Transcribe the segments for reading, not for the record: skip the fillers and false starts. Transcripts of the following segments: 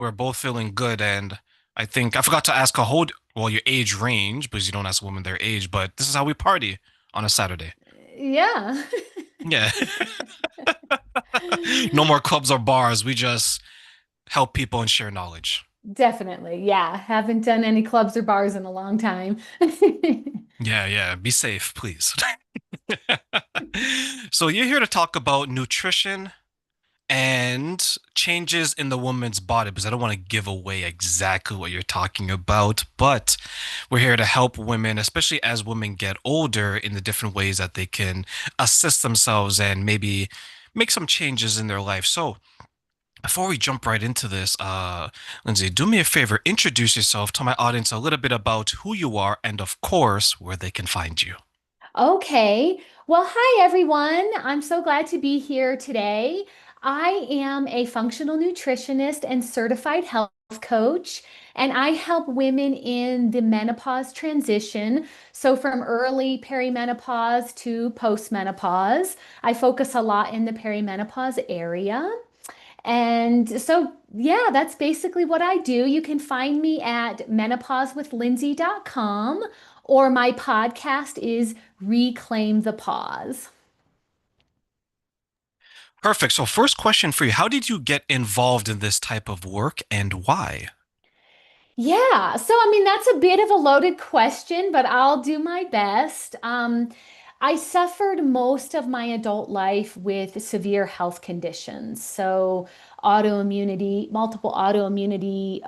We're both feeling good, and I think I forgot to ask your age range because you don't ask women their age, but this is how we party on a Saturday. Yeah. Yeah. No more clubs or bars. We just help people and share knowledge. Definitely. Yeah. Haven't done any clubs or bars in a long time. Yeah, yeah. Be safe, please. So you're here to talk about nutrition and changes in the woman's body because I don't want to give away exactly what you're talking about, but we're here to help women, especially as women get older, in the different ways that they can assist themselves and maybe make some changes in their life. So, before we jump right into this, Lindsay, do me a favor, introduce yourself, tell my audience a little bit about who you are and, of course, where they can find you. Okay. Well, hi everyone. I'm so glad to be here today. I am a functional nutritionist and certified health coach, and I help women in the menopause transition. So, from early perimenopause to postmenopause, I focus a lot in the perimenopause area. And so, yeah, that's basically what I do. You can find me at menopausewithlindsay.com, or my podcast is Reclaim the Pause. Perfect. So, first question for you, how did you get involved in this type of work and why? Yeah, so I mean, that's a bit of a loaded question, but I'll do my best. I suffered most of my adult life with severe health conditions. So, autoimmunity, multiple autoimmunity,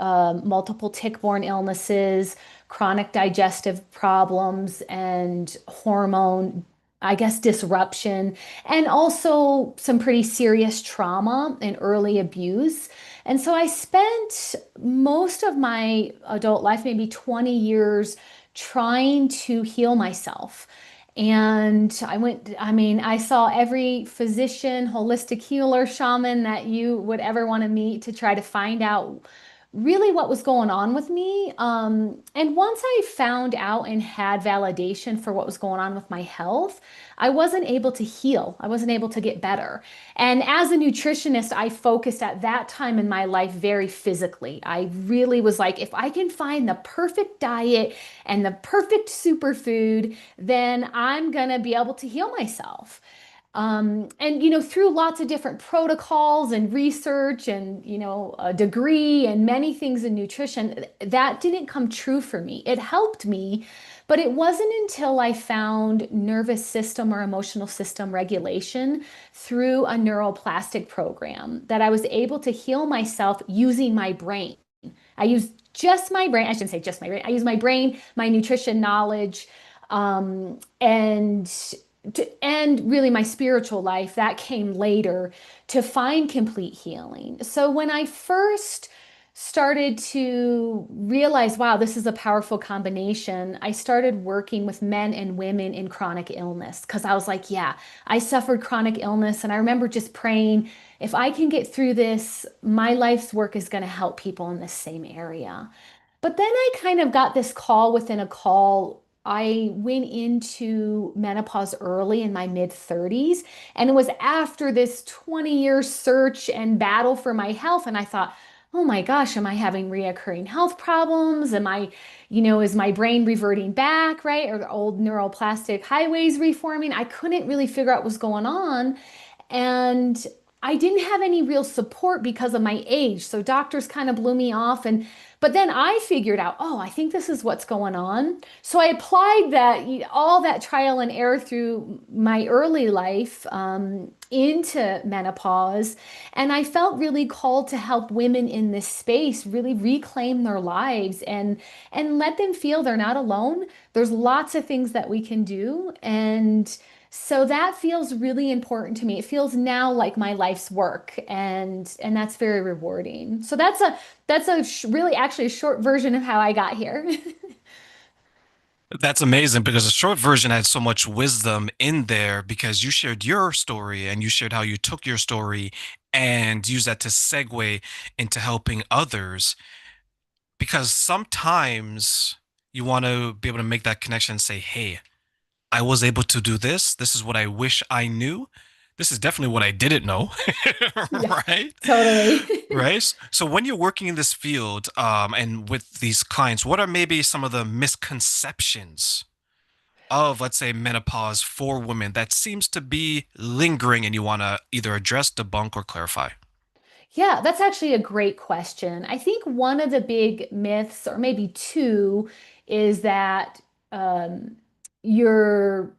multiple tick-borne illnesses, chronic digestive problems, and hormone, I guess, disruption, and also some pretty serious trauma and early abuse. And so I spent most of my adult life, maybe 20 years, trying to heal myself. And I mean, I saw every physician, holistic healer, shaman that you would ever want to meet to try to find out really what was going on with me. And once I found out and had validation for what was going on with my health, I wasn't able to heal. I wasn't able to get better. And as a nutritionist, I focused at that time in my life very physically. I really was like, if I can find the perfect diet and the perfect superfood, then I'm going to be able to heal myself. And through lots of different protocols and research and a degree and many things in nutrition, that didn't come true for me. It helped me, but it wasn't until I found nervous system or emotional system regulation through a neuroplastic program that I was able to heal myself using my brain. I use just my brain. I shouldn't say just my brain. I use my brain, my nutrition knowledge, and and really my spiritual life that came later to find complete healing. So when I first started to realize, wow, this is a powerful combination, I started working with men and women in chronic illness because I was like, yeah, I suffered chronic illness. And I remember just praying, if I can get through this, my life's work is going to help people in this same area. But then I kind of got this call within a call. I went into menopause early in my mid 30s, and it was after this 20-year search and battle for my health. And I thought, oh my gosh, am I having reoccurring health problems? Is my brain reverting back, right? Or the old neuroplastic highways reforming? I couldn't really figure out what was going on. And I didn't have any real support because of my age. So doctors kind of blew me off. But then I figured out, oh, I think this is what's going on. So I applied all that trial and error through my early life into menopause. And I felt really called to help women in this space really reclaim their lives and let them feel they're not alone. There's lots of things that we can do. And so that feels really important to me. It feels now like my life's work, and that's very rewarding. So really actually a short version of how I got here. That's amazing because the short version had so much wisdom in there because you shared your story and you shared how you took your story and used that to segue into helping others. Because sometimes you want to be able to make that connection and say, hey, I was able to do this. This is what I wish I knew. This is definitely what I didn't know. Yeah, Right? totally. Right? So when you're working in this field, and with these clients, what are maybe some of the misconceptions of, let's say, menopause for women that seems to be lingering and you want to either address, debunk, or clarify? Yeah, that's actually a great question. I think one of the big myths, or maybe two, is that um, you're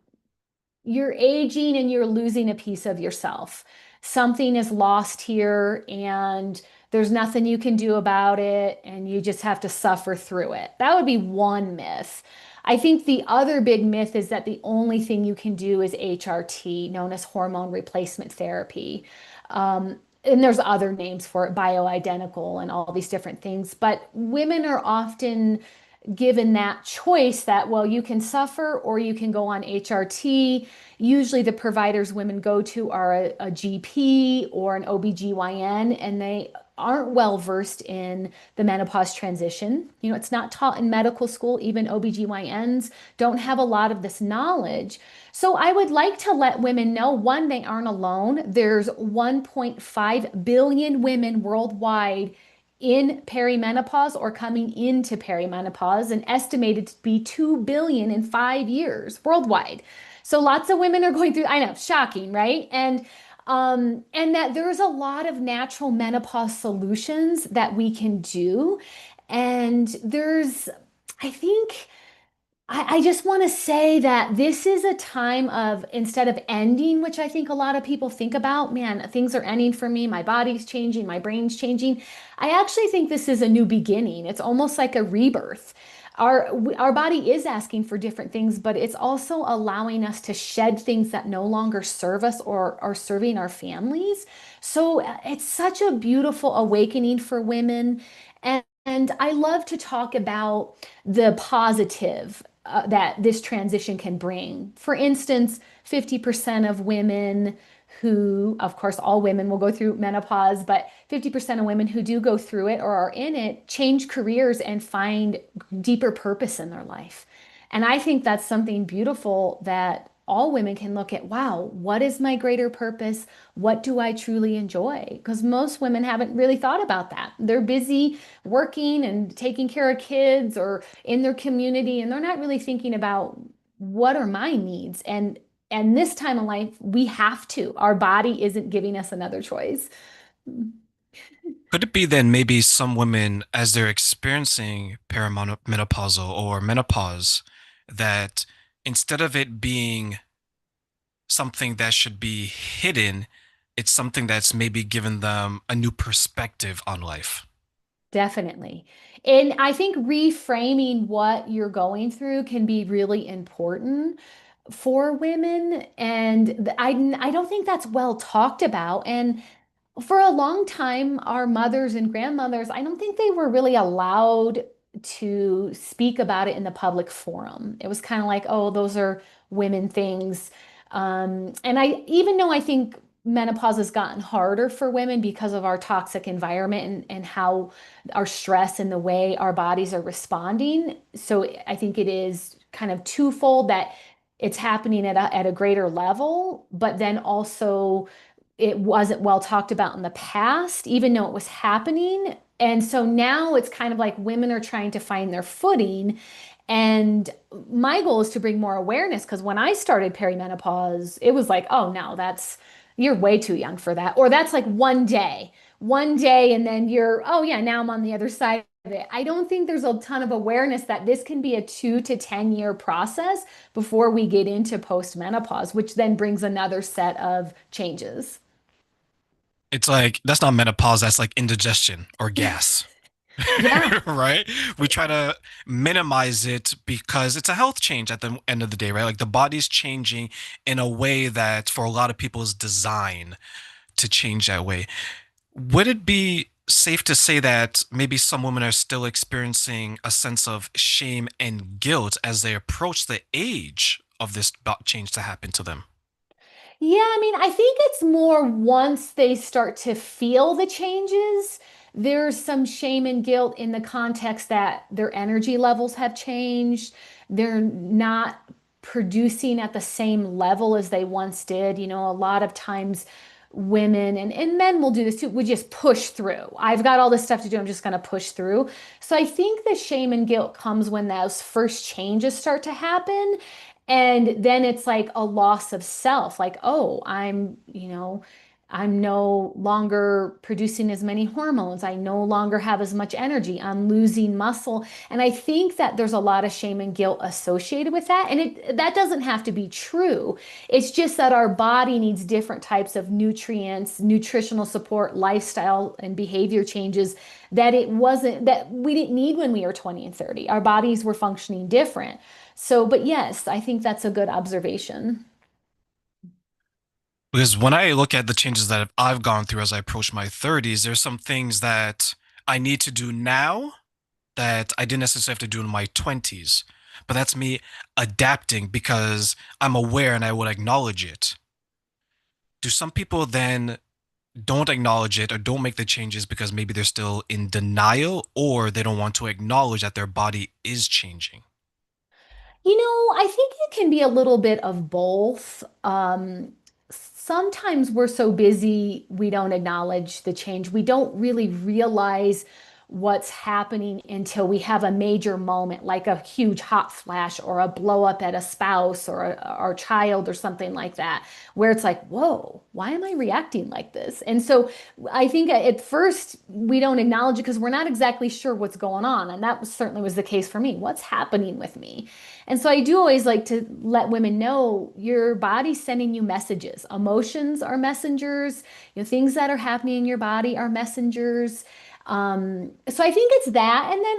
you're aging and you're losing a piece of yourself. Something is lost here, and there's nothing you can do about it, and you just have to suffer through it. That would be one myth. I think the other big myth is that the only thing you can do is HRT, known as hormone replacement therapy. And there's other names for it, bioidentical, and all these different things. But women are often given that choice that, well, you can suffer or you can go on HRT. Usually the providers women go to are a GP or an OBGYN, and they aren't well versed in the menopause transition. You know, it's not taught in medical school. Even OBGYNs don't have a lot of this knowledge. So I would like to let women know, one, they aren't alone. There's 1.5 billion women worldwide in perimenopause or coming into perimenopause, and estimated to be 2 billion in 5 years worldwide. So lots of women are going through, I know, shocking, right? And that there's a lot of natural menopause solutions that we can do. And there's, I think, I just want to say that this is a time of, instead of ending, which I think a lot of people think about, man, things are ending for me, my body's changing, my brain's changing. I actually think this is a new beginning. It's almost like a rebirth. Our body is asking for different things, but it's also allowing us to shed things that no longer serve us or are serving our families. So it's such a beautiful awakening for women. And I love to talk about the positive that this transition can bring. For instance, 50% of women who, of course, all women will go through menopause, but 50% of women who do go through it or are in it change careers and find deeper purpose in their life. And I think that's something beautiful that all women can look at. Wow, what is my greater purpose? What do I truly enjoy? Because most women haven't really thought about that. They're busy working and taking care of kids or in their community, and they're not really thinking about what are my needs. And this time of life, we have to. Our body isn't giving us another choice. Could it be then maybe some women, as they're experiencing perimenopausal or menopause, that instead of it being something that should be hidden, it's something that's maybe given them a new perspective on life? Definitely. And I think reframing what you're going through can be really important for women. And I don't think that's well talked about. And for a long time, our mothers and grandmothers, I don't think they were really allowed to speak about it in the public forum. It was kind of like, oh, those are women things. And even though I think menopause has gotten harder for women because of our toxic environment and how our stress and the way our bodies are responding. So I think it is kind of twofold, that it's happening at a greater level, but then also it wasn't well talked about in the past, even though it was happening. And so now it's kind of like women are trying to find their footing. And my goal is to bring more awareness, because when I started perimenopause, it was like, oh no, you're way too young for that. Or that's like one day, and then oh yeah, now I'm on the other side of it. I don't think there's a ton of awareness that this can be a 2 to 10 year process before we get into postmenopause, which then brings another set of changes. It's like that's not menopause, that's like indigestion or gas. Yeah. Right? We try Yeah. to minimize it because it's a health change at the end of the day, right? Like the body's changing in a way that for a lot of people is designed to change that way. Would it be safe to say that maybe some women are still experiencing a sense of shame and guilt as they approach the age of this change to happen to them? Yeah, I mean, I think it's more once they start to feel the changes, there's some shame and guilt in the context that their energy levels have changed. They're not producing at the same level as they once did. You know, a lot of times women and men will do this too, we just push through. I've got all this stuff to do, I'm just going to push through. So I think the shame and guilt comes when those first changes start to happen. And then it's like a loss of self, like, oh, I'm no longer producing as many hormones. I no longer have as much energy. I'm losing muscle. And I think that there's a lot of shame and guilt associated with that. And that doesn't have to be true. It's just that our body needs different types of nutrients, nutritional support, lifestyle and behavior changes that we didn't need when we were 20 and 30. Our bodies were functioning different. So, but yes, I think that's a good observation. Because when I look at the changes that I've gone through as I approach my 30s, there's some things that I need to do now that I didn't necessarily have to do in my 20s. But that's me adapting because I'm aware and I will acknowledge it. Do some people then don't acknowledge it or don't make the changes because maybe they're still in denial or they don't want to acknowledge that their body is changing? You know, I think it can be a little bit of both. Sometimes we're so busy, we don't acknowledge the change. We don't really realize what's happening until we have a major moment, like a huge hot flash or a blow up at a spouse or our child or something like that, where it's like, whoa, why am I reacting like this? And so I think at first we don't acknowledge it because we're not exactly sure what's going on. And certainly was the case for me. What's happening with me? And so I do always like to let women know your body's sending you messages. Emotions are messengers. You know, things that are happening in your body are messengers. So I think it's that. And then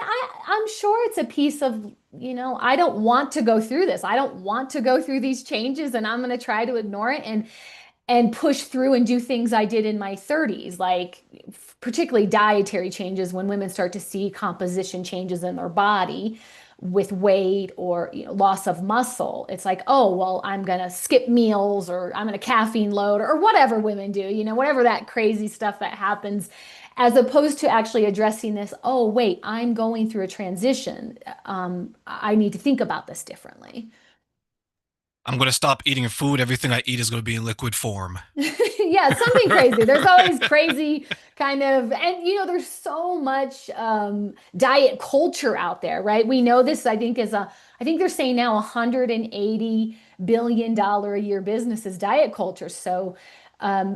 I'm sure it's a piece of, I don't want to go through this. I don't want to go through these changes and I'm going to try to ignore it and push through and do things I did in my 30s, like particularly dietary changes when women start to see composition changes in their body with weight or loss of muscle. It's like, oh, well, I'm going to skip meals or I'm going to caffeine load or whatever women do, whatever that crazy stuff that happens, as opposed to actually addressing this, oh, wait, I'm going through a transition. I need to think about this differently. I'm going to stop eating food. Everything I eat is going to be in liquid form. Yeah, something crazy. There's always crazy kind of, and there's so much diet culture out there, right? We know this, I think they're saying now $180 billion a year business is diet culture. So,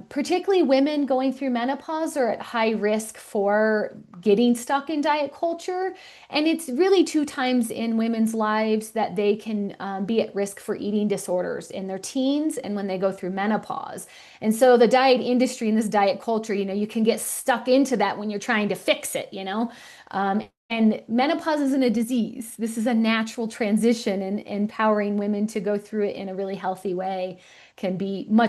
particularly women going through menopause are at high risk for getting stuck in diet culture. And it's really two times in women's lives that they can be at risk for eating disorders in their teens and when they go through menopause. And so the diet industry and this diet culture, you can get stuck into that when you're trying to fix it. And menopause isn't a disease. This is a natural transition, and empowering women to go through it in a really healthy way can be much